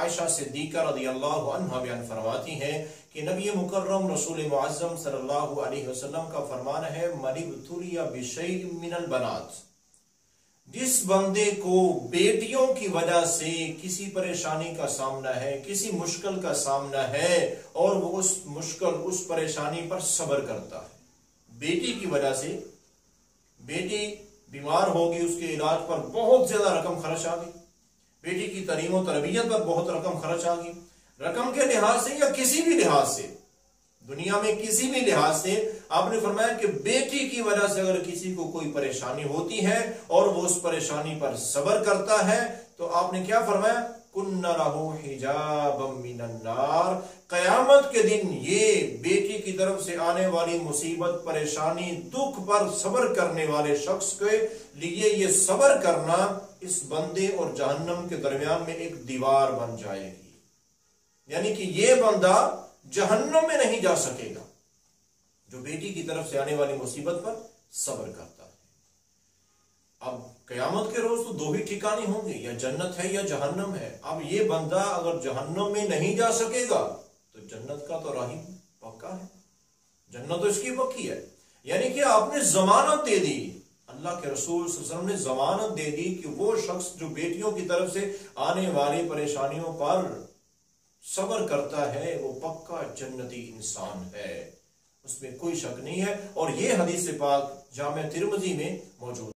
عائشہ صدیقہ رضی اللہ عنہ بیان فرماتی ہیں کہ نبی مکرم رسول معظم صلی اللہ علیہ وسلم کا فرمان ہے من ابتلی بشیء من البنات، جس بندے کو بیٹیوں کی وجہ سے کسی پریشانی کا سامنا ہے، کسی مشکل کا سامنا ہے، اور وہ اس مشکل اس پریشانی پر صبر کرتا ہے، بیٹی کی وجہ سے بیٹی بیمار ہوگی، اس کے علاج پر بہت زیادہ رقم خرچ آ گئی، بیٹی کی تعلیم و تربیت پر بہت رقم خرچ آ گئی، رقم کے لحاظ سے یا کسی بھی لحاظ سے، دنیا میں کسی بھی لحاظ سے آپ نے فرمایا کہ بیٹی کی وجہ سے اگر کسی کو کوئی پریشانی ہوتی ہے اور وہ اس پریشانی پر صبر کرتا ہے تو آپ نے کیا فرمایا؟ کن لہ حجابا من النار، قیامت کے دن یہ بیٹی کی طرف سے آنے والی مصیبت، پریشانی، دکھ پر صبر کرنے والے شخص کے لیے یہ صبر کرنا اس بندے اور جہنم کے درمیان میں ایک دیوار بن جائے گی، یعنی کہ یہ بندہ جہنم میں نہیں جا سکے گا جو بیٹی کی طرف سے آنے والی مصیبت پر صبر کرتا ہے۔ اب قیامت کے روز تو دو ہی ٹھکانے ہوں گے، یا جنت ہے یا جہنم ہے۔ اب یہ بندہ اگر جہنم میں نہیں جا سکے گا تو جنت کا تو راہ پکا ہے، جنت تو اس کی پکی ہے، یعنی کہ آپ نے ضمانت دے دی، اللہ کے رسول صلی اللہ علیہ وسلم نے ضمانت دے دی کہ وہ شخص جو بیٹیوں کی طرف سے آنے والی پریشانیوں پر صبر کرتا ہے وہ پکا جنتی انسان ہے، اس میں کوئی شک نہیں ہے۔ اور یہ حدیث پاک جامع ترمذی میں موجود